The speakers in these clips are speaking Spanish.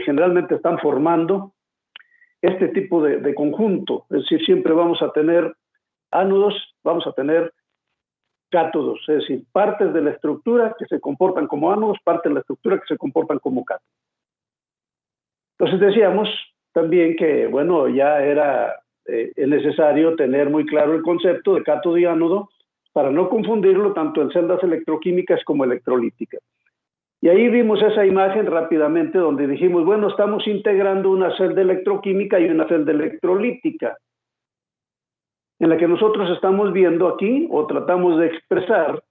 generalmente están formando este tipo de conjunto. Es decir, siempre vamos a tener ánodos, vamos a tener cátodos, es decir, partes de la estructura que se comportan como ánodos, partes de la estructura que se comportan como cátodos. Entonces decíamos también que, bueno, ya era necesario tener muy claro el concepto de cátodo y ánodo para no confundirlo tanto en celdas electroquímicas como electrolíticas. Y ahí vimos esa imagen rápidamente donde dijimos, bueno, estamos integrando una celda electroquímica y una celda electrolítica, en la que nosotros estamos viendo aquí, o tratamos de expresar,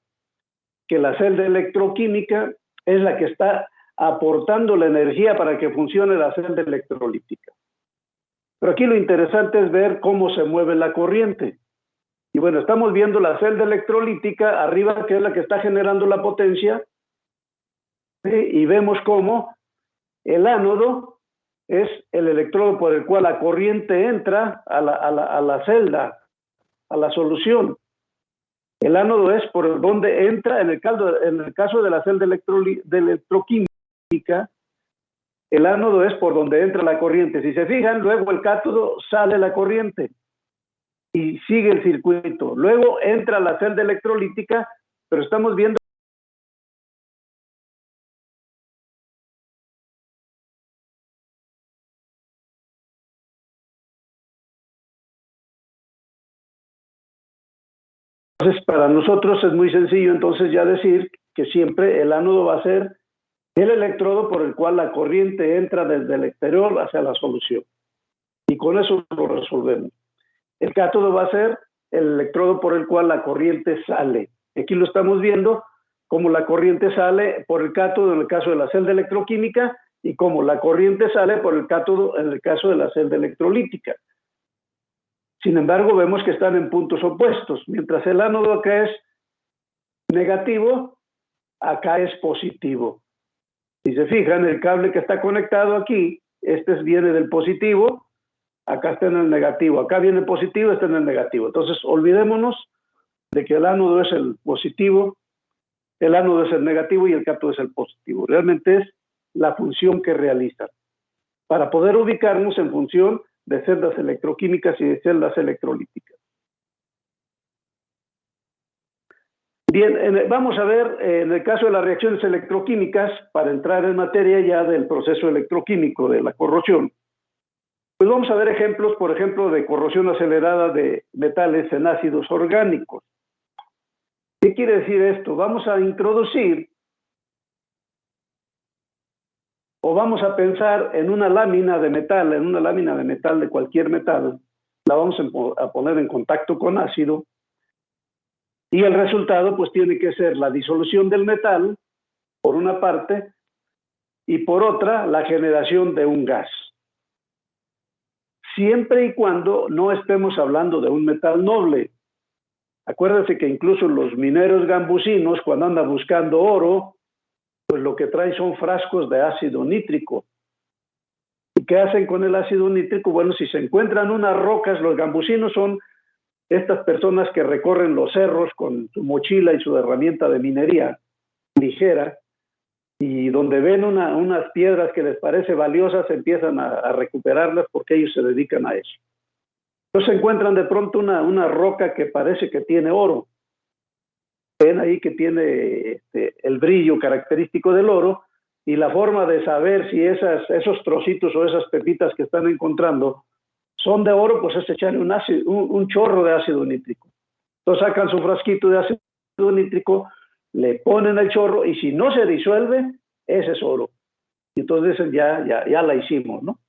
que la celda electroquímica es la que está aportando la energía para que funcione la celda electrolítica. Pero aquí lo interesante es ver cómo se mueve la corriente. Y bueno, estamos viendo la celda electrolítica arriba, que es la que está generando la potencia, ¿sí? Y vemos cómo el ánodo es el electrodo por el cual la corriente entra a la celda, a la solución. El ánodo es por donde entra, en el caso de la celda electroquímica, el ánodo es por donde entra la corriente. Si se fijan, luego el cátodo sale la corriente y sigue el circuito. Luego entra la celda electrolítica, pero estamos viendo entonces, para nosotros es muy sencillo entonces ya decir que siempre el ánodo va a ser el electrodo por el cual la corriente entra desde el exterior hacia la solución. Y con eso lo resolvemos. El cátodo va a ser el electrodo por el cual la corriente sale. Aquí lo estamos viendo, como la corriente sale por el cátodo en el caso de la celda electroquímica y como la corriente sale por el cátodo en el caso de la celda electrolítica. Sin embargo, vemos que están en puntos opuestos. Mientras el ánodo acá es negativo, acá es positivo. Si se fijan, el cable que está conectado aquí, viene del positivo, acá está en el negativo. Acá viene el positivo, está en el negativo. Entonces, olvidémonos de que el ánodo es el positivo, el ánodo es el negativo y el cátodo es el positivo. Realmente es la función que realizan. Para poder ubicarnos en función de celdas electroquímicas y de celdas electrolíticas. Bien, vamos a ver en el caso de las reacciones electroquímicas, para entrar en materia ya del proceso electroquímico de la corrosión, pues vamos a ver ejemplos, por ejemplo, de corrosión acelerada de metales en ácidos orgánicos. ¿Qué quiere decir esto? Vamos a introducir o vamos a pensar en una lámina de metal, de cualquier metal, la vamos a poner en contacto con ácido y el resultado pues tiene que ser la disolución del metal, por una parte, y por otra, la generación de un gas. Siempre y cuando no estemos hablando de un metal noble. Acuérdense que incluso los mineros gambusinos, cuando andan buscando oro, pues lo que traen son frascos de ácido nítrico. ¿Y qué hacen con el ácido nítrico? Bueno, si se encuentran unas rocas, los gambusinos son estas personas que recorren los cerros con su mochila y su herramienta de minería ligera, y donde ven unas piedras que les parece valiosas, empiezan a recuperarlas porque ellos se dedican a eso. Entonces encuentran de pronto una roca que parece que tiene oro. Ven ahí que tiene el brillo característico del oro, y la forma de saber si esos trocitos o esas pepitas que están encontrando son de oro, pues es echarle un chorro de ácido nítrico. Entonces sacan su frasquito de ácido nítrico, le ponen el chorro, y si no se disuelve, ese es oro. Y entonces dicen, ya la hicimos, ¿no?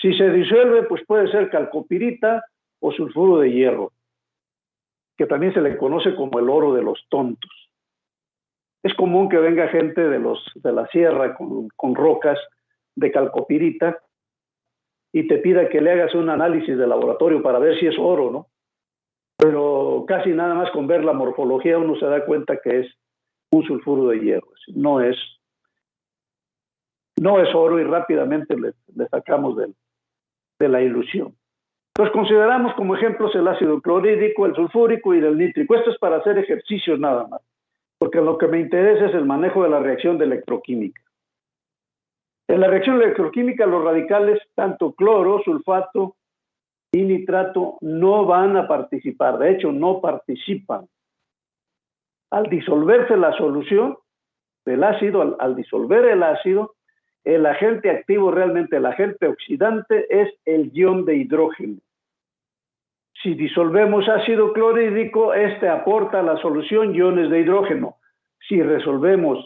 Si se disuelve, pues puede ser calcopirita o sulfuro de hierro, que también se le conoce como el oro de los tontos. Es común que venga gente de la sierra con rocas de calcopirita y te pida que le hagas un análisis de laboratorio para ver si es oro, ¿no? Pero casi nada más con ver la morfología uno se da cuenta que es un sulfuro de hierro. No es oro, y rápidamente le sacamos de la ilusión. Entonces consideramos como ejemplos el ácido clorhídrico, el sulfúrico y el nítrico. Esto es para hacer ejercicios nada más, porque lo que me interesa es el manejo de la reacción de electroquímica. En la reacción electroquímica, los radicales, tanto cloro, sulfato y nitrato, no van a participar. De hecho, no participan. Al disolverse la solución del ácido, al disolver el ácido, el agente activo, realmente el agente oxidante, es el ion de hidrógeno. Si disolvemos ácido clorhídrico, este aporta a la solución iones de hidrógeno. Si resolvemos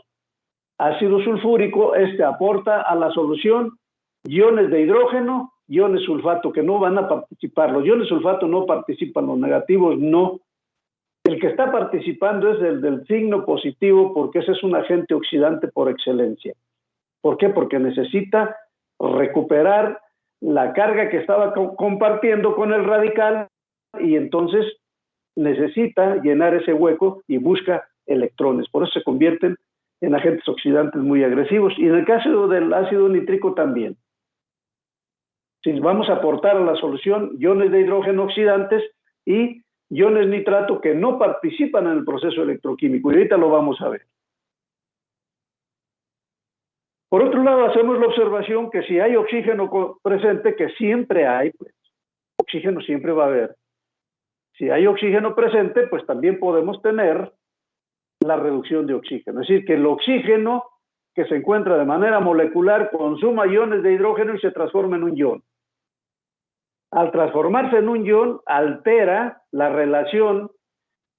ácido sulfúrico, este aporta a la solución iones de hidrógeno, iones sulfato, que no van a participar. Los iones sulfato no participan, los negativos no. El que está participando es el del signo positivo, porque ese es un agente oxidante por excelencia. ¿Por qué? Porque necesita recuperar la carga que estaba compartiendo con el radical y entonces necesita llenar ese hueco y busca electrones. Por eso se convierten en agentes oxidantes muy agresivos. Y en el caso del ácido nítrico también. Si vamos a aportar a la solución iones de hidrógeno oxidantes y iones nitrato que no participan en el proceso electroquímico. Y ahorita lo vamos a ver. Por otro lado, hacemos la observación que si hay oxígeno presente, que siempre hay, pues, oxígeno siempre va a haber. Si hay oxígeno presente, pues también podemos tener la reducción de oxígeno. Es decir, que el oxígeno que se encuentra de manera molecular consuma iones de hidrógeno y se transforma en un ion. Al transformarse en un ion, altera la relación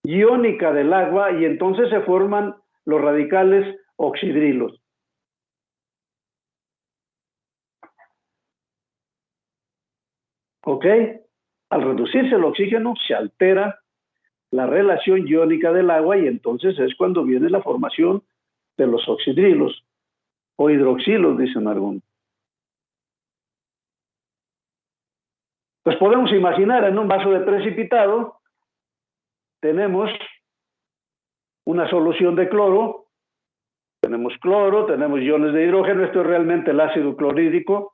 iónica del agua y entonces se forman los radicales oxidrilos. ¿Ok? Al reducirse el oxígeno, se altera la relación iónica del agua y entonces es cuando viene la formación de los oxidrilos o hidroxilos, dicen algunos. Pues podemos imaginar en un vaso de precipitado, tenemos una solución de cloro, tenemos iones de hidrógeno, esto es realmente el ácido clorhídrico,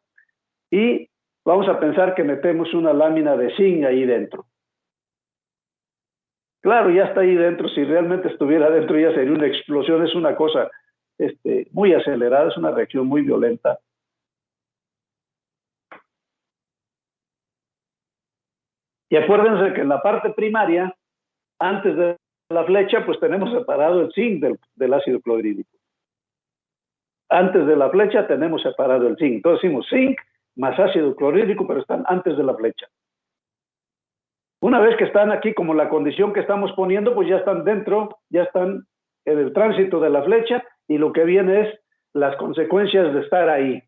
y vamos a pensar que metemos una lámina de zinc ahí dentro. Claro, ya está ahí dentro, si realmente estuviera dentro ya sería una explosión, es una cosa muy acelerada, es una reacción muy violenta. Y acuérdense que en la parte primaria, antes de la flecha, pues tenemos separado el zinc del ácido clorhídrico. Antes de la flecha tenemos separado el zinc. Entonces decimos zinc más ácido clorhídrico, pero están antes de la flecha. Una vez que están aquí, como la condición que estamos poniendo, pues ya están dentro, ya están en el tránsito de la flecha y lo que viene es las consecuencias de estar ahí.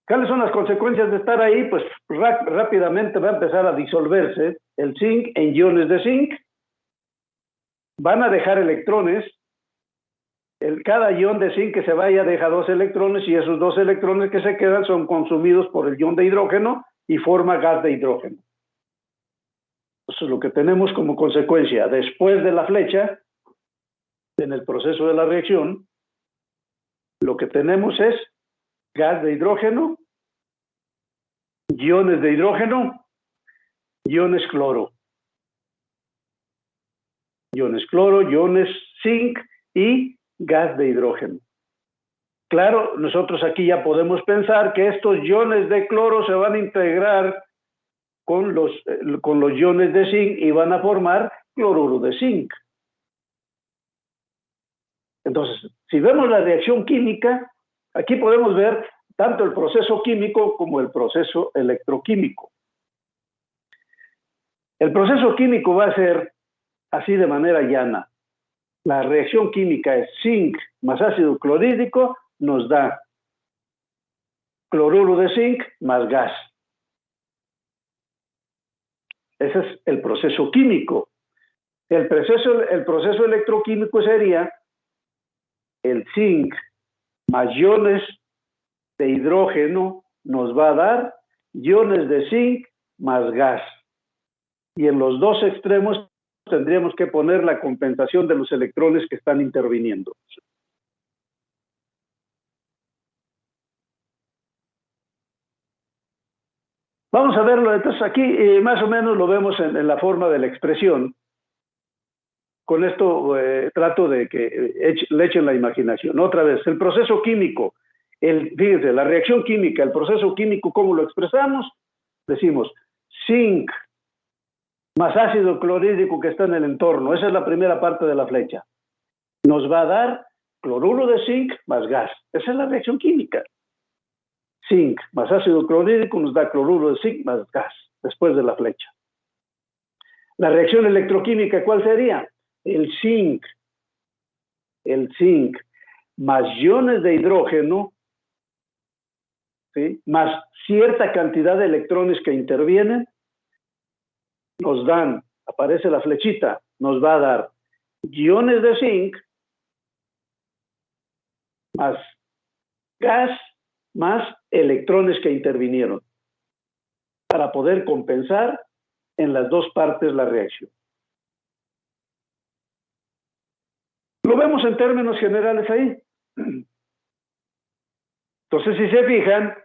¿Cuáles son las consecuencias de estar ahí? Pues rápidamente va a empezar a disolverse el zinc en iones de zinc. Van a dejar electrones. Cada ion de zinc que se vaya deja 2 electrones y esos 2 electrones que se quedan son consumidos por el ion de hidrógeno y forma gas de hidrógeno. Eso es lo que tenemos como consecuencia. Después de la flecha, en el proceso de la reacción, lo que tenemos es gas de hidrógeno, iones de hidrógeno, iones cloro. Iones cloro, iones zinc y gas de hidrógeno. Claro, nosotros aquí ya podemos pensar que estos iones de cloro se van a integrar con los iones de zinc y van a formar cloruro de zinc. Entonces, si vemos la reacción química, aquí podemos ver tanto el proceso químico como el proceso electroquímico. El proceso químico va a ser así de manera llana. La reacción química es zinc más ácido clorhídrico, nos da cloruro de zinc más gas. Ese es el proceso químico. El proceso electroquímico sería el zinc más iones de hidrógeno nos va a dar iones de zinc más gas. Y en los dos extremos tendríamos que poner la compensación de los electrones que están interviniendo. Vamos a verlo, entonces aquí más o menos lo vemos en la forma de la expresión. con esto trato de que le echen la imaginación. Otra vez, el proceso químico, fíjense, la reacción química, el proceso químico, ¿cómo lo expresamos? Decimos zinc más ácido clorhídrico que está en el entorno. Esa es la primera parte de la flecha. Nos va a dar cloruro de zinc más gas. Esa es la reacción química. Zinc más ácido clorhídrico nos da cloruro de zinc más gas, después de la flecha. La reacción electroquímica, ¿cuál sería? El zinc más iones de hidrógeno, ¿sí?, más cierta cantidad de electrones que intervienen, nos dan, aparece la flechita, nos va a dar iones de zinc más gas más electrones que intervinieron para poder compensar en las dos partes la reacción. Lo vemos en términos generales ahí. Entonces, si se fijan,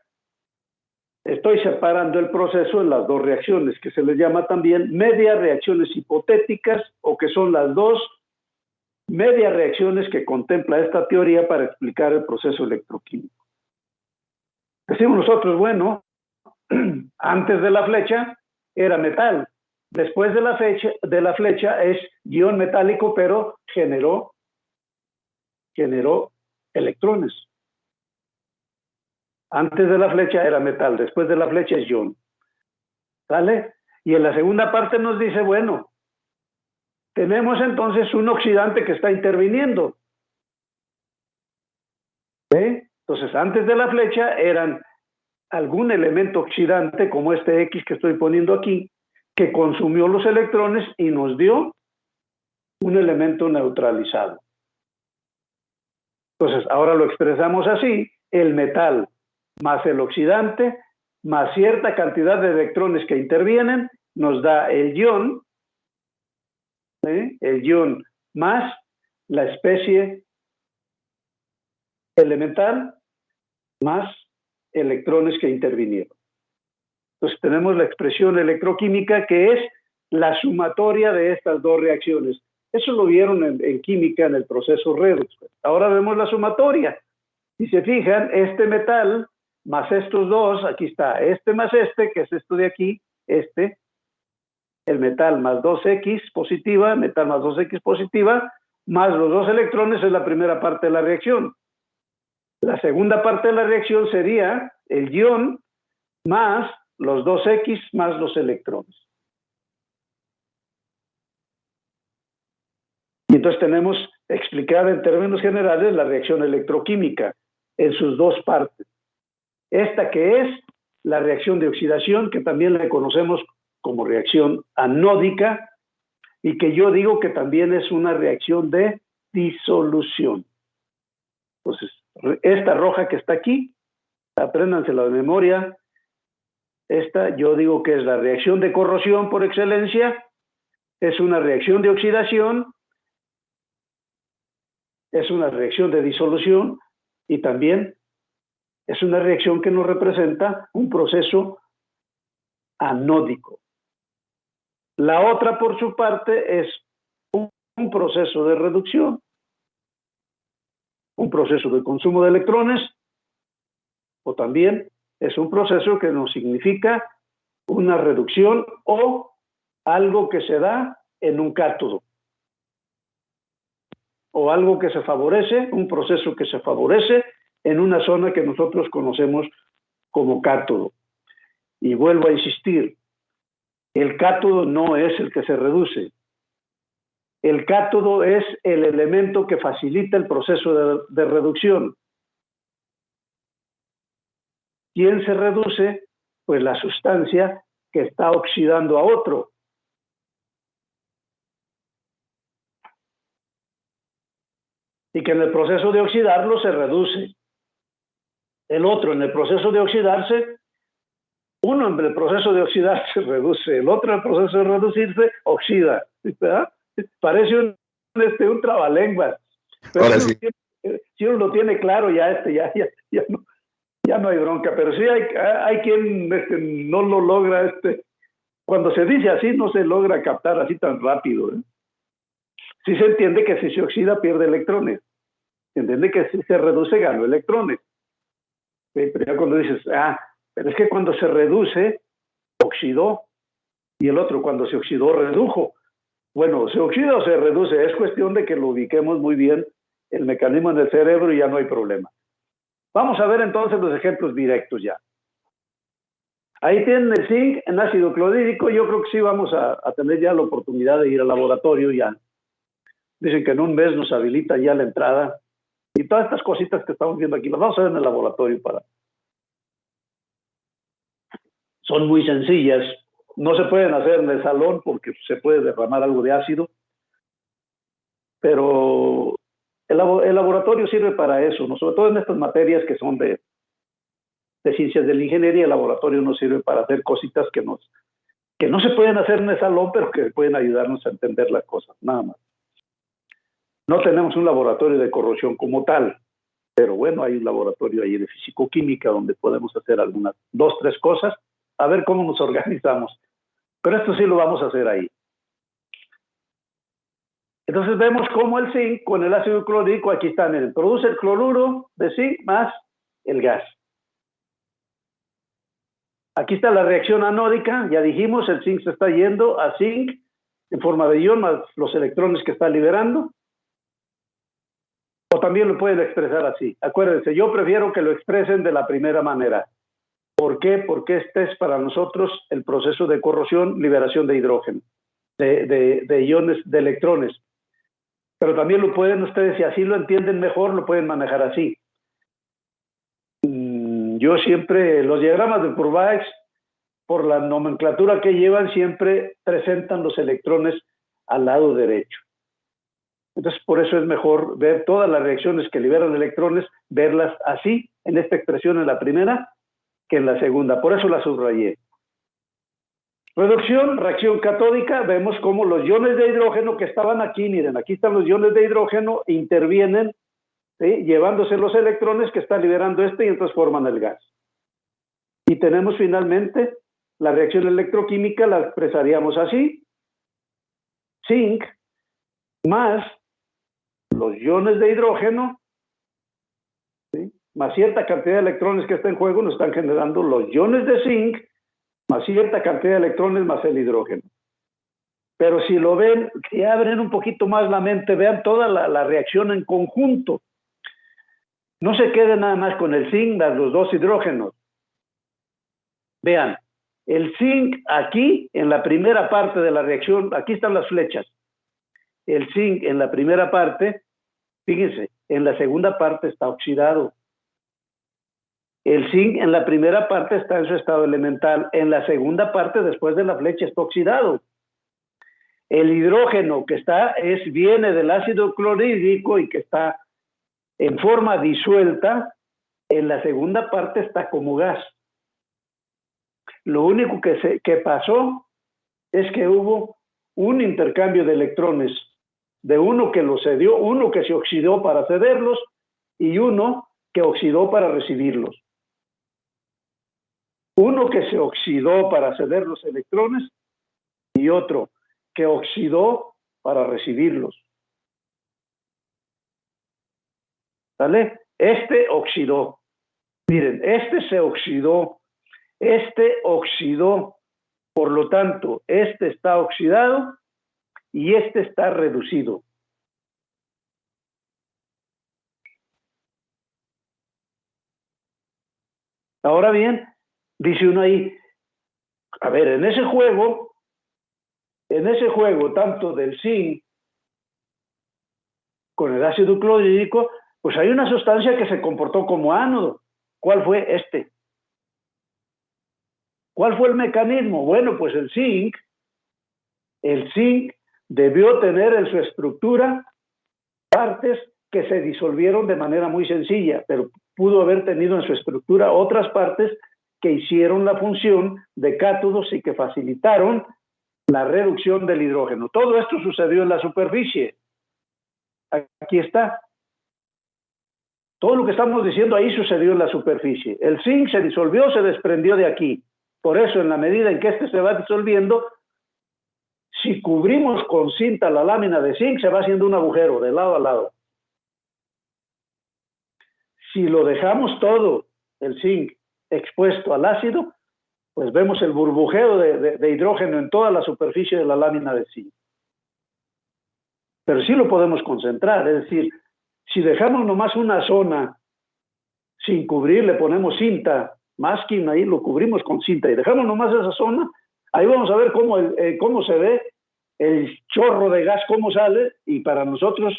estoy separando el proceso en las dos reacciones, que se les llama también medias reacciones hipotéticas, o que son las dos medias reacciones que contempla esta teoría para explicar el proceso electroquímico. Decimos nosotros, bueno, antes de la flecha era metal, después de la flecha es ion metálico, pero generó electrones. Antes de la flecha era metal, después de la flecha es ion. ¿Sale? Y en la segunda parte nos dice, bueno, tenemos entonces un oxidante que está interviniendo. ¿Sí? Entonces, antes de la flecha eran algún elemento oxidante, como este X que estoy poniendo aquí, que consumió los electrones y nos dio un elemento neutralizado. Entonces, ahora lo expresamos así: el metal más el oxidante más cierta cantidad de electrones que intervienen nos da el ion, ¿sí?, el ion más la especie elemental más electrones que intervinieron. Entonces tenemos la expresión electroquímica, que es la sumatoria de estas dos reacciones. Eso lo vieron en química en el proceso redox. Ahora vemos la sumatoria. Si se fijan, este metal más estos dos, aquí está, este más este, que es esto de aquí, el metal más 2X positiva, metal más 2X positiva, más los dos electrones, es la primera parte de la reacción. La segunda parte de la reacción sería el ion más los 2X más los electrones. Y entonces tenemos explicada en términos generales la reacción electroquímica en sus dos partes. Esta que es la reacción de oxidación, que también la conocemos como reacción anódica, y que yo digo que también es una reacción de disolución. Entonces, esta roja que está aquí, apréndansela de memoria. Esta yo digo que es la reacción de corrosión por excelencia, es una reacción de oxidación, es una reacción de disolución, y también es una reacción que nos representa un proceso anódico. La otra, por su parte, es un proceso de reducción, un proceso de consumo de electrones, o también es un proceso que nos significa una reducción o algo que se da en un cátodo, o algo que se favorece, un proceso que se favorece en una zona que nosotros conocemos como cátodo. Y vuelvo a insistir, el cátodo no es el que se reduce. El cátodo es el elemento que facilita el proceso de reducción. ¿Quién se reduce? Pues la sustancia que está oxidando a otro. Y que en el proceso de oxidarlo se reduce. El otro, en el proceso de oxidarse, uno en el proceso de oxidarse reduce, el otro en el proceso de reducirse oxida, ¿verdad? Parece un trabalenguas, pero Ahora sí. si uno lo tiene claro, ya no hay bronca, pero sí hay quien no lo logra, cuando se dice así no se logra captar así tan rápido, ¿eh? Sí se entiende que si se oxida pierde electrones. Se entiende que si se reduce gana electrones. ¿Sí? Pero ya cuando dices, pero es que cuando se reduce, oxidó, y el otro cuando se oxidó, redujo. Bueno, ¿se oxida o se reduce? Es cuestión de que lo ubiquemos muy bien el mecanismo en el cerebro y ya no hay problema. Vamos a ver entonces los ejemplos directos ya. Ahí tienen el zinc en ácido clorhídrico. Yo creo que sí vamos a tener ya la oportunidad de ir al laboratorio ya. Dicen que en un mes nos habilita ya la entrada. Y todas estas cositas que estamos viendo aquí, las vamos a ver en el laboratorio Son muy sencillas. No se pueden hacer en el salón porque se puede derramar algo de ácido. Pero el laboratorio sirve para eso, ¿no? Sobre todo en estas materias que son de ciencias de la ingeniería. El laboratorio nos sirve para hacer cositas que no se pueden hacer en el salón, pero que pueden ayudarnos a entender las cosas, nada más. No tenemos un laboratorio de corrosión como tal, pero bueno, hay un laboratorio ahí de fisicoquímica donde podemos hacer algunas 2, 3 cosas, a ver cómo nos organizamos. Pero esto sí lo vamos a hacer ahí. Entonces vemos cómo el zinc con el ácido clorhídrico, aquí está, miren, produce el cloruro de zinc más el gas. Aquí está la reacción anódica, ya dijimos, el zinc se está yendo a zinc en forma de ion más los electrones que está liberando. O también lo pueden expresar así. Acuérdense, yo prefiero que lo expresen de la primera manera. ¿Por qué? Porque este es para nosotros el proceso de corrosión, liberación de hidrógeno, de iones, de electrones. Pero también lo pueden ustedes, si así lo entienden mejor, lo pueden manejar así. Yo siempre, los diagramas de Purbaex, por la nomenclatura que llevan, siempre presentan los electrones al lado derecho. Entonces, por eso es mejor ver todas las reacciones que liberan electrones, verlas así, en esta expresión en la primera, que en la segunda. Por eso la subrayé. Reducción, reacción catódica, vemos cómo los iones de hidrógeno que estaban aquí, miren, aquí están los iones de hidrógeno, intervienen, ¿sí?, llevándose los electrones que está liberando y entonces forman el gas. Y tenemos finalmente la reacción electroquímica, la expresaríamos así: zinc más los iones de hidrógeno, ¿sí?, más cierta cantidad de electrones que está en juego, nos están generando los iones de zinc más cierta cantidad de electrones más el hidrógeno. Pero si lo ven, si abren un poquito más la mente, vean toda la reacción en conjunto. No se queden nada más con el zinc más los 2 hidrógenos. Vean, el zinc aquí, en la primera parte de la reacción, aquí están las flechas. El zinc en la primera parte, fíjense, en la segunda parte está oxidado. El zinc en la primera parte está en su estado elemental. En la segunda parte, después de la flecha, está oxidado. El hidrógeno que viene del ácido clorhídrico y que está en forma disuelta, en la segunda parte está como gas. Lo único que pasó es que hubo un intercambio de electrones, de uno que lo cedió, uno que se oxidó para cederlos y uno que oxidó para recibirlos. Uno que se oxidó para ceder los electrones y otro que oxidó para recibirlos. ¿Vale? Este oxidó. Miren, este se oxidó. Este oxidó. Por lo tanto, este está oxidado y este está reducido. Ahora bien, dice uno ahí, a ver, en ese juego, tanto del zinc con el ácido clorhídrico, pues hay una sustancia que se comportó como ánodo. ¿Cuál fue este? ¿Cuál fue el mecanismo? Bueno, pues el zinc debió tener en su estructura partes que se disolvieron de manera muy sencilla, pero pudo haber tenido en su estructura otras partes que hicieron la función de cátodos y que facilitaron la reducción del hidrógeno. Todo esto sucedió en la superficie. Aquí está. Todo lo que estamos diciendo ahí sucedió en la superficie. El zinc se disolvió, se desprendió de aquí. Por eso, en la medida en que este se va disolviendo, si cubrimos con cinta la lámina de zinc, se va haciendo un agujero de lado a lado. Si lo dejamos todo, el zinc, expuesto al ácido, pues vemos el burbujeo de hidrógeno en toda la superficie de la lámina de zinc. Pero sí lo podemos concentrar, es decir, si dejamos nomás una zona sin cubrir, le ponemos cinta, masking, ahí lo cubrimos con cinta y dejamos nomás esa zona, ahí vamos a ver cómo se ve el chorro de gas, cómo sale, y para nosotros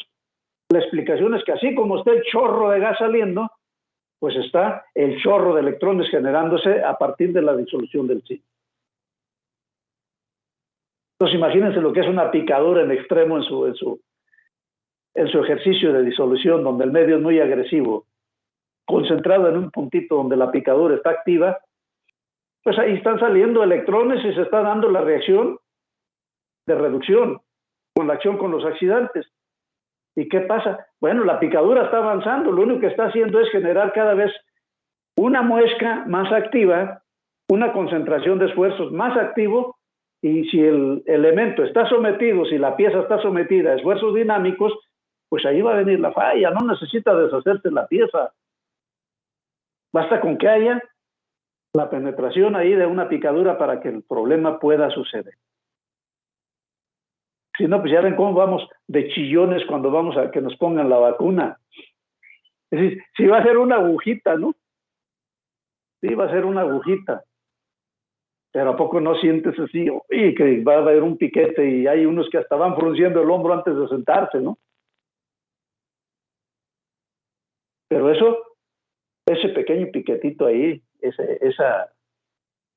la explicación es que así como está el chorro de gas saliendo, pues está el chorro de electrones generándose a partir de la disolución del zinc. Entonces imagínense lo que es una picadura en extremo en su ejercicio de disolución, donde el medio es muy agresivo, concentrado en un puntito donde la picadura está activa, pues ahí están saliendo electrones y se está dando la reacción de reducción con la acción con los oxidantes. ¿Y qué pasa? Bueno, la picadura está avanzando, lo único que está haciendo es generar cada vez una muesca más activa, una concentración de esfuerzos más activo, y si el elemento está sometido, si la pieza está sometida a esfuerzos dinámicos, pues ahí va a venir la falla, no necesita deshacerse la pieza. Basta con que haya la penetración ahí de una picadura para que el problema pueda suceder. Si no, pues ya ven cómo vamos de chillones cuando vamos a que nos pongan la vacuna. Es decir, si va a ser una agujita, ¿no? Sí, va a ser una agujita. Pero ¿a poco no sientes así? Y que va a haber un piquete y hay unos que hasta van frunciendo el hombro antes de sentarse, ¿no? Pero ese pequeño piquetito ahí, esa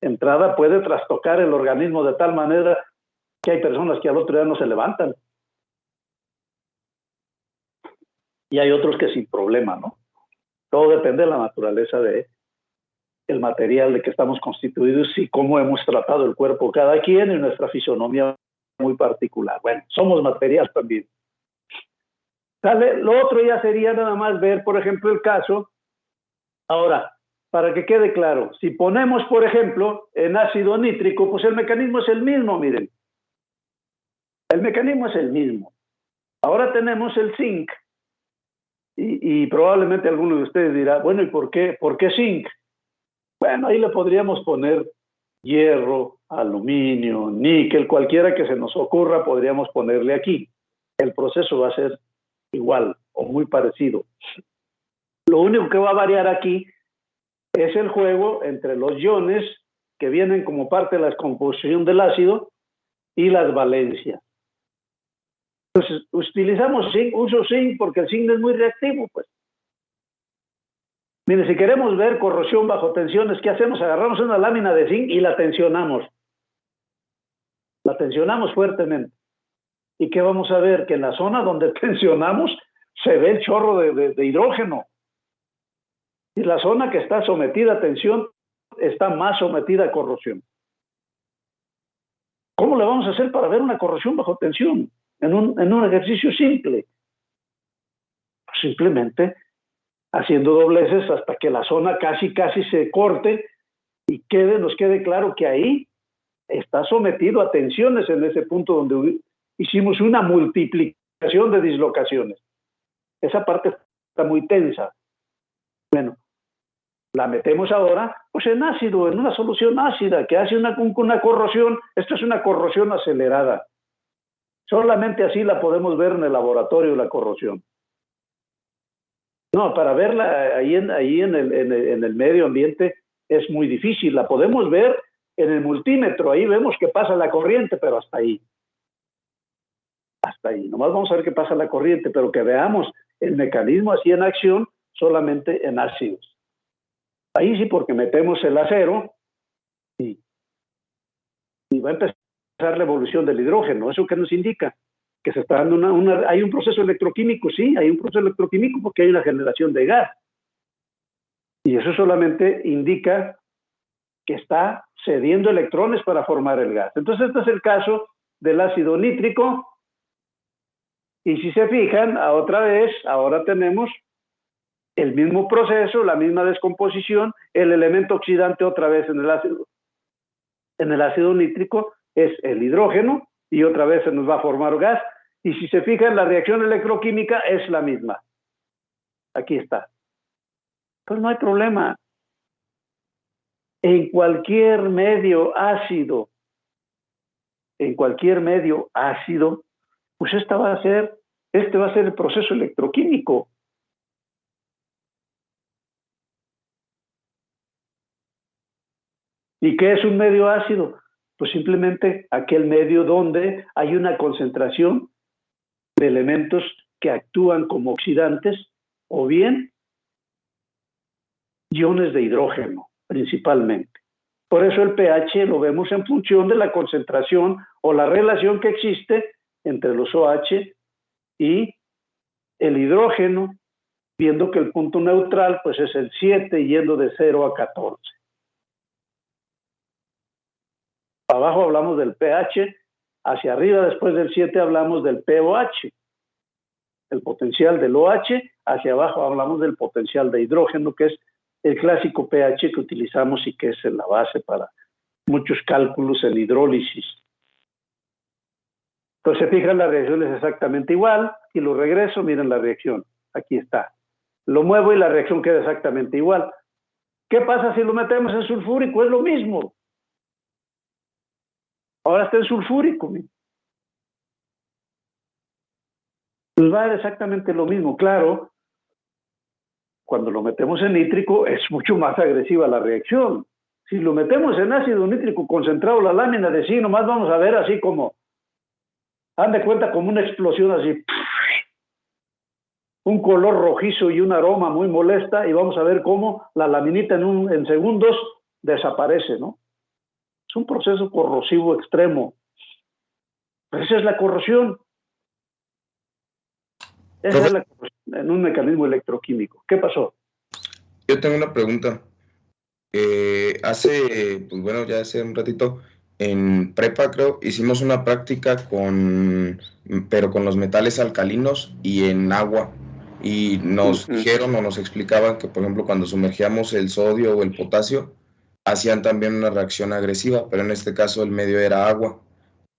entrada puede trastocar el organismo de tal manera que hay personas que al otro día no se levantan. Y hay otros que sin problema, ¿no? Todo depende de la naturaleza del material de que estamos constituidos y cómo hemos tratado el cuerpo cada quien en nuestra fisonomía muy particular. Bueno, somos material también. ¿Sale? Lo otro ya sería nada más ver, por ejemplo, el caso. Ahora, para que quede claro, si ponemos, por ejemplo, en ácido nítrico, pues el mecanismo es el mismo, miren. El mecanismo es el mismo. Ahora tenemos el zinc y probablemente alguno de ustedes dirá, bueno, ¿y por qué zinc? Bueno, ahí le podríamos poner hierro, aluminio, níquel, cualquiera que se nos ocurra podríamos ponerle aquí. El proceso va a ser igual o muy parecido. Lo único que va a variar aquí es el juego entre los iones que vienen como parte de la descomposición del ácido y las valencias. Entonces, utilizamos zinc, uso zinc porque el zinc es muy reactivo, pues. Mire, si queremos ver corrosión bajo tensiones, ¿qué hacemos? Agarramos una lámina de zinc y la tensionamos. La tensionamos fuertemente. ¿Y qué vamos a ver? Que en la zona donde tensionamos se ve el chorro de hidrógeno. Y la zona que está sometida a tensión está más sometida a corrosión. ¿Cómo le vamos a hacer para ver una corrosión bajo tensión en un ejercicio simple? Pues simplemente haciendo dobleces hasta que la zona casi se corte y nos quede claro que ahí está sometido a tensiones en ese punto donde hicimos una multiplicación de dislocaciones. Esa parte está muy tensa. Bueno, la metemos ahora pues en ácido, en una solución ácida que hace una corrosión. Esto es una corrosión acelerada. Solamente así la podemos ver en el laboratorio, la corrosión. No, para verla ahí en el medio ambiente es muy difícil. La podemos ver en el multímetro, ahí vemos que pasa la corriente, pero hasta ahí. Hasta ahí. Nomás vamos a ver qué pasa la corriente, pero que veamos el mecanismo así en acción solamente en ácidos. Ahí sí, porque metemos el acero y va a empezar la evolución del hidrógeno. ¿Eso qué nos indica? Que se está dando hay un proceso electroquímico, sí, hay un proceso electroquímico porque hay una generación de gas. Y eso solamente indica que está cediendo electrones para formar el gas. Entonces, este es el caso del ácido nítrico. Y si se fijan, otra vez, ahora tenemos el mismo proceso, la misma descomposición, el elemento oxidante otra vez en el ácido nítrico es el hidrógeno, y otra vez se nos va a formar gas. Y si se fijan, la reacción electroquímica es la misma. Aquí está. Pues no hay problema. En cualquier medio ácido, pues este va a ser el proceso electroquímico. ¿Y qué es un medio ácido? Pues simplemente aquel medio donde hay una concentración de elementos que actúan como oxidantes o bien iones de hidrógeno, principalmente. Por eso el pH lo vemos en función de la concentración o la relación que existe entre los OH y el hidrógeno, viendo que el punto neutral pues es el 7 yendo de 0 a 14. Abajo hablamos del pH, hacia arriba después del 7 hablamos del pOH, el potencial del OH, hacia abajo hablamos del potencial de hidrógeno, que es el clásico pH que utilizamos y que es la base para muchos cálculos en hidrólisis. Entonces, se fijan, la reacción es exactamente igual, y lo regreso, miren la reacción, aquí está. Lo muevo y la reacción queda exactamente igual. ¿Qué pasa si lo metemos en sulfúrico? Es lo mismo. Ahora está en sulfúrico. Pues va a dar exactamente lo mismo. Claro, cuando lo metemos en nítrico es mucho más agresiva la reacción. Si lo metemos en ácido nítrico concentrado, la lámina de sí, nomás vamos a ver así como, haz de cuenta como una explosión así, un color rojizo y un aroma muy molesta, y vamos a ver cómo la laminita en segundos desaparece, ¿no? Es un proceso corrosivo extremo. Pero esa es la corrosión. Esa es la corrosión en un mecanismo electroquímico. ¿Qué pasó? Yo tengo una pregunta. Ya hace un ratito, en prepa creo, hicimos una práctica pero con los metales alcalinos y en agua. Y nos dijeron o nos explicaban que, por ejemplo, cuando sumergíamos el sodio o el potasio, hacían también una reacción agresiva, pero en este caso el medio era agua.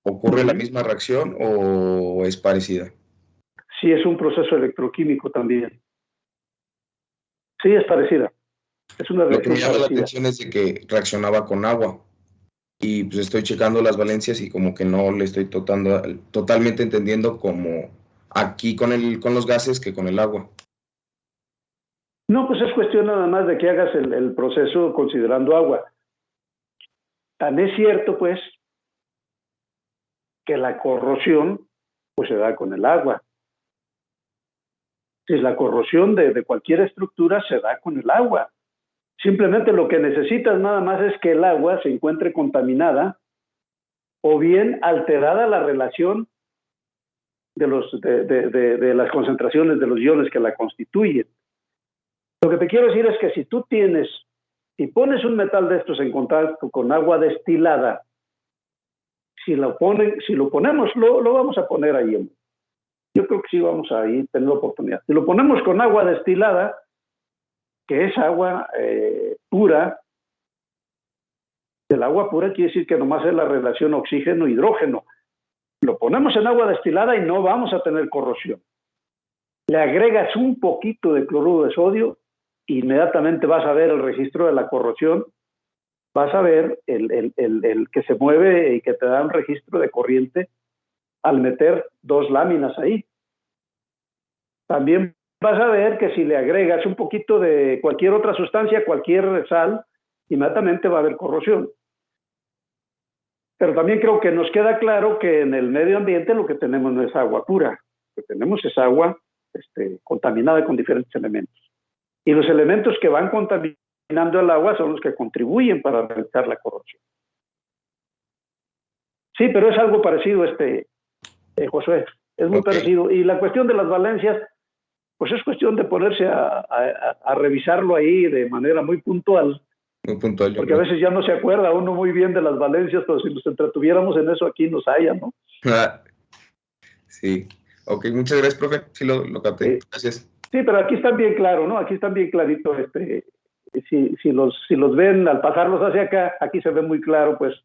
¿Ocurre la misma reacción o es parecida? Sí, es un proceso electroquímico también. Sí, es parecida. Es una reacción parecida. Lo que me llama la atención es de que reaccionaba con agua. Y pues estoy checando las valencias y como que no le estoy totalmente entendiendo como aquí con los gases que con el agua. No, pues es cuestión nada más de que hagas el proceso considerando agua. Tan es cierto, pues, que la corrosión pues se da con el agua. Si la corrosión de cualquier estructura se da con el agua. Simplemente lo que necesitas nada más es que el agua se encuentre contaminada o bien alterada la relación de las concentraciones de los iones que la constituyen. Lo que te quiero decir es que si pones un metal de estos en contacto con agua destilada, si lo ponemos, lo vamos a poner ahí. Yo creo que sí vamos a ir teniendo oportunidad. Si lo ponemos con agua destilada, que es agua pura, el agua pura quiere decir que nomás es la relación oxígeno-hidrógeno. Lo ponemos en agua destilada y no vamos a tener corrosión. Le agregas un poquito de cloruro de sodio, inmediatamente vas a ver el registro de la corrosión, vas a ver el que se mueve y que te da un registro de corriente al meter dos láminas ahí. También vas a ver que si le agregas un poquito de cualquier otra sustancia, cualquier sal, inmediatamente va a haber corrosión. Pero también creo que nos queda claro que en el medio ambiente lo que tenemos no es agua pura, lo que tenemos es agua contaminada con diferentes elementos. Y los elementos que van contaminando el agua son los que contribuyen para realizar la corrosión. Sí, pero es algo parecido, Josué, es muy parecido. Y la cuestión de las valencias, pues es cuestión de ponerse a revisarlo ahí de manera muy puntual. Muy puntual. Porque a veces ya no se acuerda uno muy bien de las valencias, pero si nos entretuviéramos en eso aquí nos haya, ¿no? Sí. Ok, muchas gracias, profe. Sí, lo capté. Gracias. Sí, pero aquí están bien claro, ¿no? Aquí están bien claritos. Si los ven al pasarlos hacia acá, aquí se ve muy claro, pues,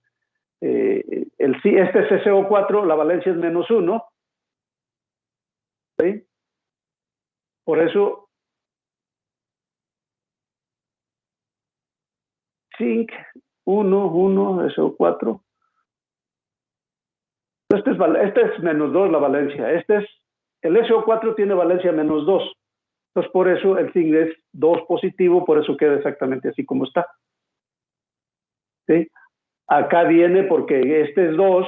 este es SO4, la valencia es -1. ¿Sí? Por eso, zinc 1, SO4. Este es -2 la valencia. El SO4 tiene valencia -2. Entonces, por eso el zinc es 2 positivo, por eso queda exactamente así como está. ¿Sí? Acá viene porque este es 2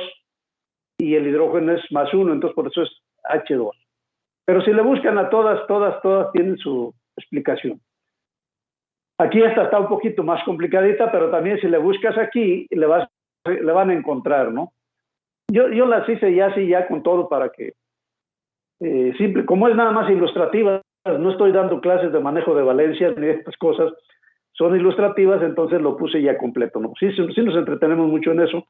y el hidrógeno es +1, entonces por eso es H2. Pero si le buscan a todas tienen su explicación. Aquí esta está un poquito más complicadita, pero también si le buscas aquí, le van a encontrar, ¿no? Yo las hice ya con todo para que, simple, como es nada más ilustrativa, no estoy dando clases de manejo de valencias ni de estas cosas, son ilustrativas, entonces lo puse ya completo, ¿no? Sí nos entretenemos mucho en eso,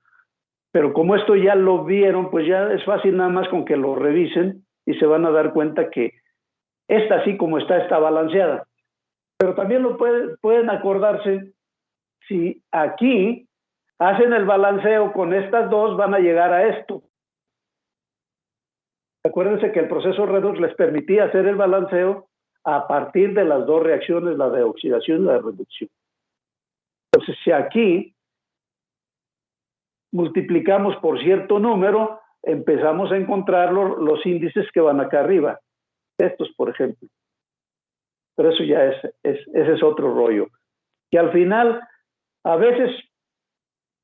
pero como esto ya lo vieron, pues ya es fácil nada más con que lo revisen y se van a dar cuenta que esta así como está balanceada. Pero también pueden acordarse, si aquí hacen el balanceo con estas dos, van a llegar a esto. Acuérdense que el proceso redox les permitía hacer el balanceo a partir de las dos reacciones, la de oxidación y la de reducción. Entonces, si aquí multiplicamos por cierto número, empezamos a encontrar los índices que van acá arriba. Estos, por ejemplo. Pero eso ya ese es otro rollo. Y al final, a veces,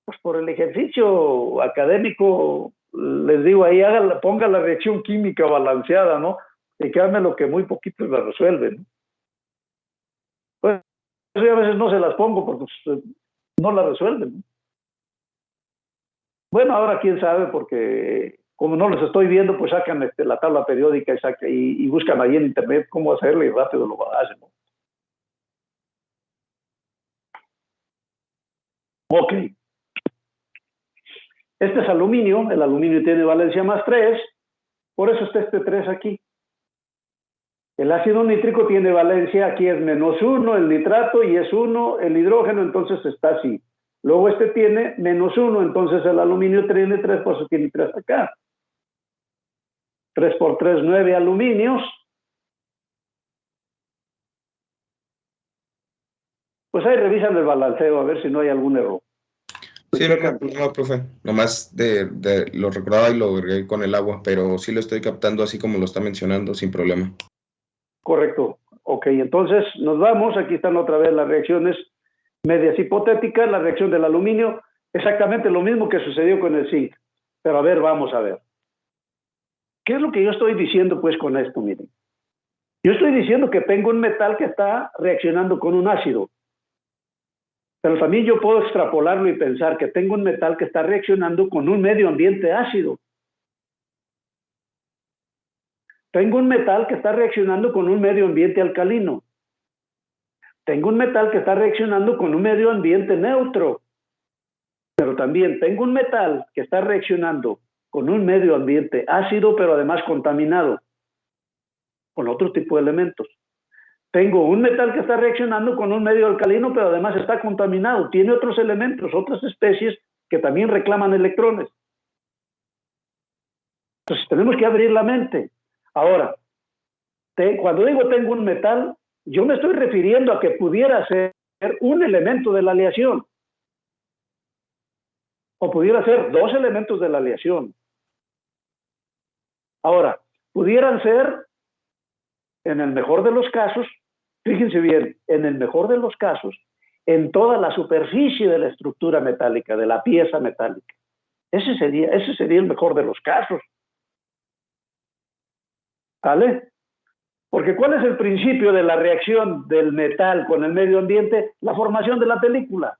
pues por el ejercicio académico, les digo ahí, ponga la reacción química balanceada, ¿no? Y créanme lo que muy poquito la resuelven, ¿no? Pues yo a veces no se las pongo porque pues, no la resuelven, ¿no? Bueno, ahora quién sabe, porque como no los estoy viendo, pues sacan la tabla periódica y buscan ahí en internet cómo hacerlo y rápido lo hacen, ¿no? Ok. Este es aluminio, el aluminio tiene valencia +3, por eso está este 3 aquí. El ácido nítrico tiene valencia, aquí es -1 el nitrato y es 1 el hidrógeno, entonces está así. Luego este tiene -1, entonces el aluminio tiene 3, por eso tiene 3 acá. 3 por 3, 9 aluminios. Pues ahí revisan el balanceo a ver si no hay algún error. Sí, no, profe. Nomás lo recordaba y lo agregué con el agua, pero sí lo estoy captando así como lo está mencionando, sin problema. Correcto. Ok, entonces nos vamos. Aquí están otra vez las reacciones medias hipotéticas. La reacción del aluminio, exactamente lo mismo que sucedió con el zinc. Pero a ver, vamos a ver. ¿Qué es lo que yo estoy diciendo pues con esto? Miren. Yo estoy diciendo que tengo un metal que está reaccionando con un ácido. Pero también yo puedo extrapolarlo y pensar que tengo un metal que está reaccionando con un medio ambiente ácido. Tengo un metal que está reaccionando con un medio ambiente alcalino. Tengo un metal que está reaccionando con un medio ambiente neutro. Pero también tengo un metal que está reaccionando con un medio ambiente ácido, pero además contaminado, con otro tipo de elementos. Tengo un metal que está reaccionando con un medio alcalino, pero además está contaminado. Tiene otros elementos, otras especies que también reclaman electrones. Entonces tenemos que abrir la mente. Ahora, cuando digo tengo un metal, yo me estoy refiriendo a que pudiera ser un elemento de la aleación. O pudiera ser 2 elementos de la aleación. Ahora, pudieran ser, en el mejor de los casos, fíjense bien, en el mejor de los casos, en toda la superficie de la estructura metálica, de la pieza metálica. Ese sería el mejor de los casos. ¿Vale? Porque ¿cuál es el principio de la reacción del metal con el medio ambiente? La formación de la película.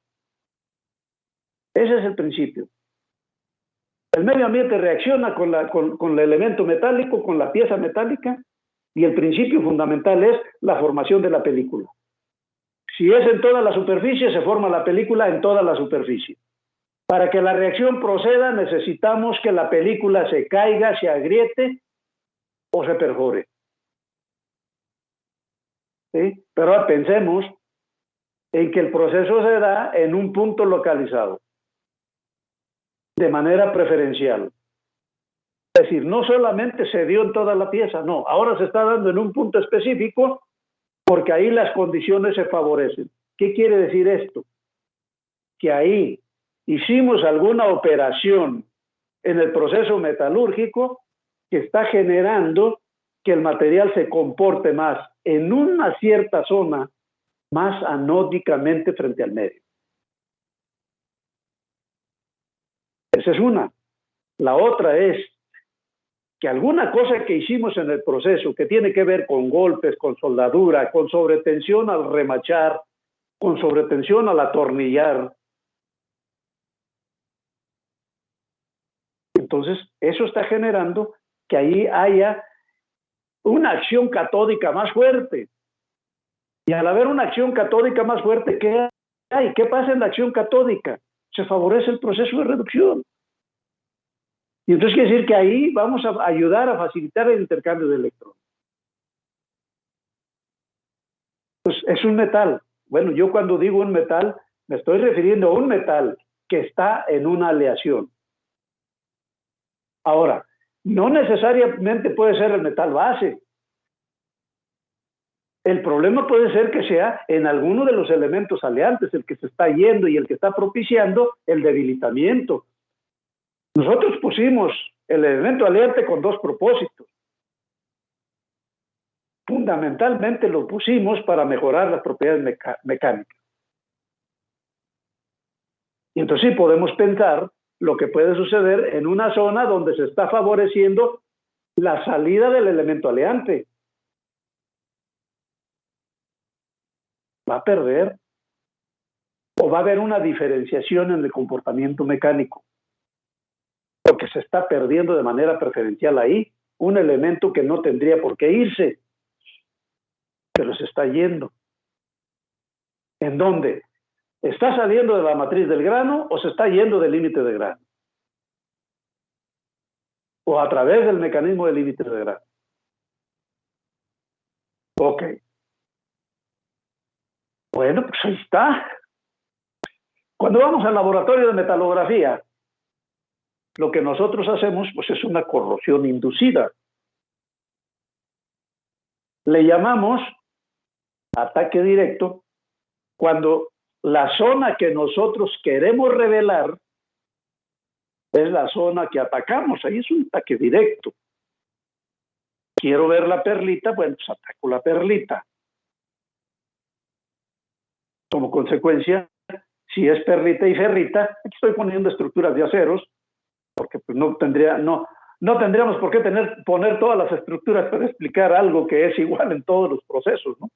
Ese es el principio. El medio ambiente reacciona con el elemento metálico, con la pieza metálica, y el principio fundamental es la formación de la película. Si es en toda la superficie, se forma la película en toda la superficie. Para que la reacción proceda, necesitamos que la película se caiga, se agriete o se perfore. ¿Sí? Pero ahora pensemos en que el proceso se da en un punto localizado. de manera preferencial. Es decir, no solamente se dio en toda la pieza, no, ahora se está dando en un punto específico porque ahí las condiciones se favorecen. ¿Qué quiere decir esto? Que ahí hicimos alguna operación en el proceso metalúrgico que está generando que el material se comporte más en una cierta zona, más anódicamente frente al medio. Esa es una. La otra es que alguna cosa que hicimos en el proceso que tiene que ver con golpes, con soldadura, con sobretensión al remachar, con sobretensión al atornillar. Entonces, eso está generando que ahí haya una acción catódica más fuerte. Y al haber una acción catódica más fuerte, ¿qué hay? ¿Qué pasa en la acción catódica? Se favorece el proceso de reducción. Y entonces quiere decir que ahí vamos a ayudar a facilitar el intercambio de electrones. Pues es un metal. Bueno, yo cuando digo un metal, me estoy refiriendo a un metal que está en una aleación. Ahora, no necesariamente puede ser el metal base. El problema puede ser que sea en alguno de los elementos aleantes el que se está yendo y el que está propiciando el debilitamiento. Nosotros pusimos el elemento aleante con dos propósitos. Fundamentalmente lo pusimos para mejorar las propiedades mecánicas. Y entonces sí podemos pensar lo que puede suceder en una zona donde se está favoreciendo la salida del elemento aleante. Va a perder o va a haber una diferenciación en el comportamiento mecánico, porque se está perdiendo de manera preferencial ahí un elemento que no tendría por qué irse, pero se está yendo. ¿En dónde? ¿Está saliendo de la matriz del grano o se está yendo del límite de grano? O a través del mecanismo del límite de grano. Ok. Bueno, pues ahí está. Cuando vamos al laboratorio de metalografía, lo que nosotros hacemos pues es una corrosión inducida. Le llamamos ataque directo cuando la zona que nosotros queremos revelar es la zona que atacamos. Ahí es un ataque directo. Quiero ver la perlita, bueno, pues ataco la perlita. Como consecuencia, si es perlita y ferrita, aquí estoy poniendo estructuras de aceros, porque pues no tendríamos por qué poner todas las estructuras para explicar algo que es igual en todos los procesos, ¿no?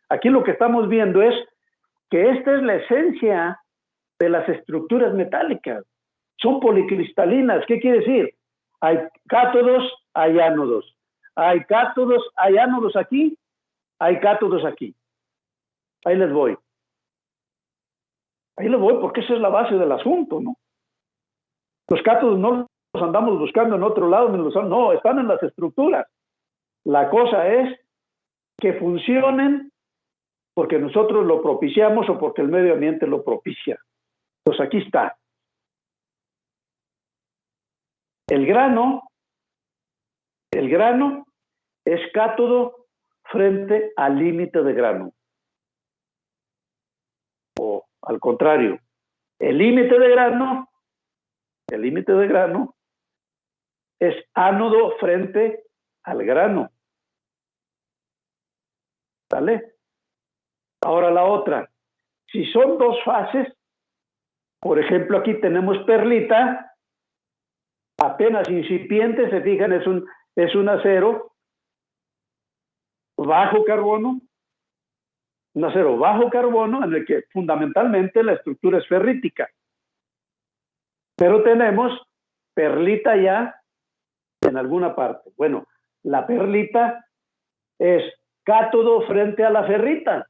Aquí lo que estamos viendo es que esta es la esencia de las estructuras metálicas. Son policristalinas. ¿Qué quiere decir? Hay cátodos, hay ánodos. Hay cátodos, hay ánodos aquí, hay cátodos aquí. Ahí les voy. Ahí les voy porque esa es la base del asunto, ¿no? Los cátodos no los andamos buscando en otro lado, no, están en las estructuras. La cosa es que funcionen porque nosotros lo propiciamos o porque el medio ambiente lo propicia. Pues aquí está. El grano es cátodo frente al límite de grano. O al contrario, el límite de grano es ánodo frente al grano. ¿Vale? Ahora la otra. Si son dos fases, por ejemplo, aquí tenemos perlita, apenas incipiente, se fijan, es un acero bajo carbono, un acero bajo carbono en el que fundamentalmente la estructura es ferrítica. Pero tenemos perlita ya en alguna parte. Bueno, la perlita es cátodo frente a la ferrita.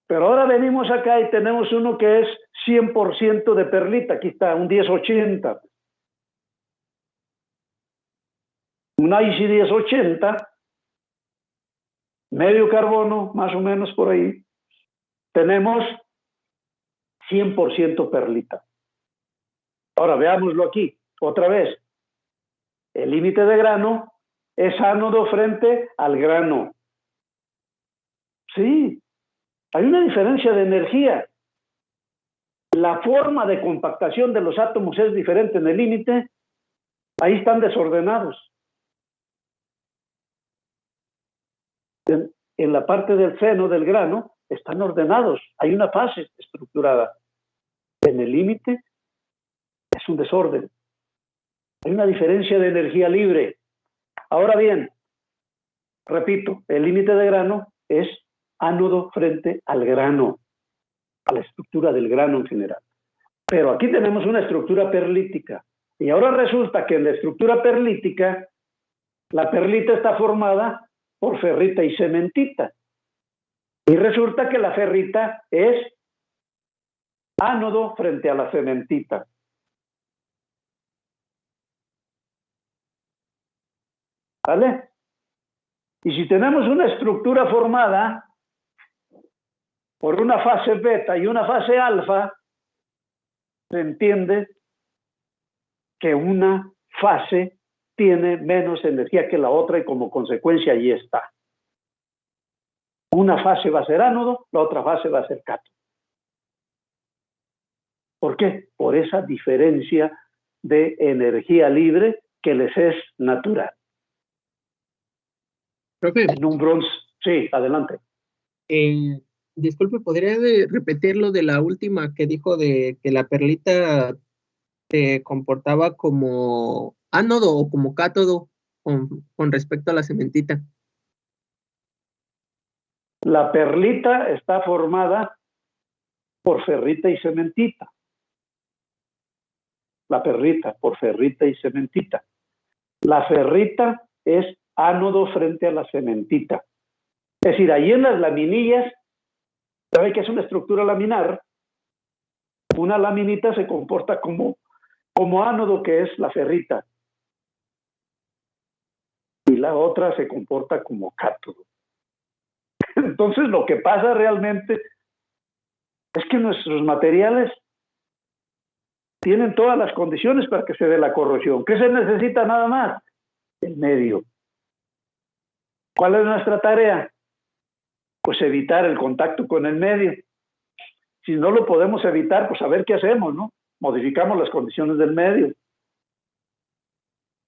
Pero ahora venimos acá y tenemos uno que es 100% de perlita. Aquí está, un 1080. Un IC 1080 medio carbono, más o menos por ahí, tenemos 100% perlita. Ahora veámoslo aquí, otra vez. El límite de grano es ánodo frente al grano. Sí, hay una diferencia de energía. La forma de compactación de los átomos es diferente en el límite. Ahí están desordenados. En la parte del seno del grano están ordenados. Hay una fase estructurada. En el límite es un desorden. Hay una diferencia de energía libre. Ahora bien, repito, el límite de grano es ánodo frente al grano, a la estructura del grano en general. Pero aquí tenemos una estructura perlítica. Y ahora resulta que en la estructura perlítica, la perlita está formada por ferrita y cementita. Y resulta que la ferrita es ánodo frente a la cementita. ¿Vale? Y si tenemos una estructura formada por una fase beta y una fase alfa, se entiende que una fase tiene menos energía que la otra y como consecuencia ahí está. Una fase va a ser ánodo, la otra fase va a ser cátodo. ¿Por qué? Por esa diferencia de energía libre que les es natural. Profe, En un bronce, sí, adelante. Disculpe, ¿podría repetir lo de la última que dijo de que la perlita se comportaba como ánodo o como cátodo con respecto a la cementita? La perlita está formada por ferrita y cementita. La perlita, por ferrita y cementita. La ferrita es ánodo frente a la cementita. Es decir, ahí en las laminillas, ¿sabe que es una estructura laminar? Una laminita se comporta como ánodo, que es la ferrita. Y la otra se comporta como cátodo. Entonces, lo que pasa realmente es que nuestros materiales tienen todas las condiciones para que se dé la corrosión. ¿Qué se necesita nada más? El medio. ¿Cuál es nuestra tarea? Pues evitar el contacto con el medio. Si no lo podemos evitar, pues a ver qué hacemos, ¿no? Modificamos las condiciones del medio.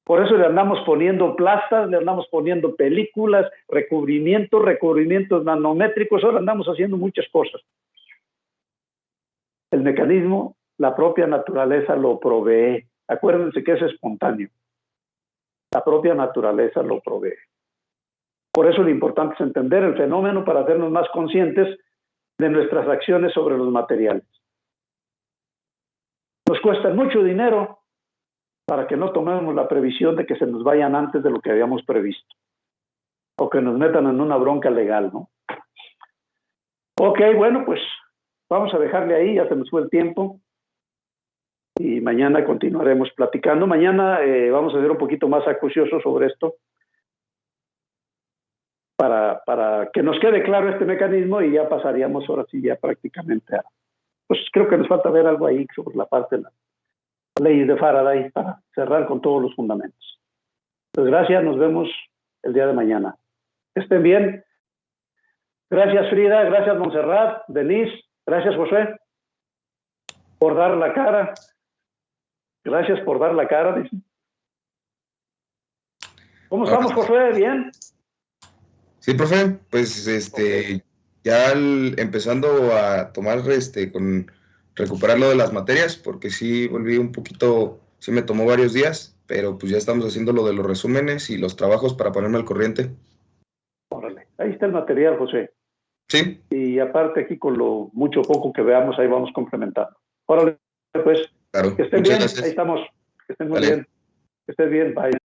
Por eso le andamos poniendo plastas, le andamos poniendo películas, recubrimientos nanométricos, ahora andamos haciendo muchas cosas. El mecanismo, la propia naturaleza lo provee. Acuérdense que es espontáneo. La propia naturaleza lo provee. Por eso lo importante es entender el fenómeno para hacernos más conscientes de nuestras acciones sobre los materiales. Nos cuesta mucho dinero para que no tomemos la previsión de que se nos vayan antes de lo que habíamos previsto. O que nos metan en una bronca legal, ¿no? Ok, bueno, pues vamos a dejarle ahí, ya se nos fue el tiempo. Y mañana continuaremos platicando. Mañana vamos a ser un poquito más acuciosos sobre esto. Para que nos quede claro este mecanismo y ya pasaríamos ahora sí ya prácticamente a... Pues creo que nos falta ver algo ahí sobre la parte de las leyes de Faraday para cerrar con todos los fundamentos. Pues gracias, nos vemos el día de mañana. Que estén bien. Gracias Frida, gracias Montserrat, Denise, gracias José por dar la cara. Gracias por dar la cara, dice. ¿Cómo estamos, José? ¿Bien? Sí, profe, pues Okay. ya empezando a tomar con recuperar lo de las materias, porque sí volví un poquito, sí me tomó varios días, pero pues ya estamos haciendo lo de los resúmenes y los trabajos para ponerme al corriente. Órale, ahí está el material, José. Sí. Y aparte aquí con lo mucho o poco que veamos, ahí vamos complementando. Órale, pues, Claro. que estén Muchas bien, gracias. ahí estamos. Que estén muy Vale. bien. Que estén bien, bye.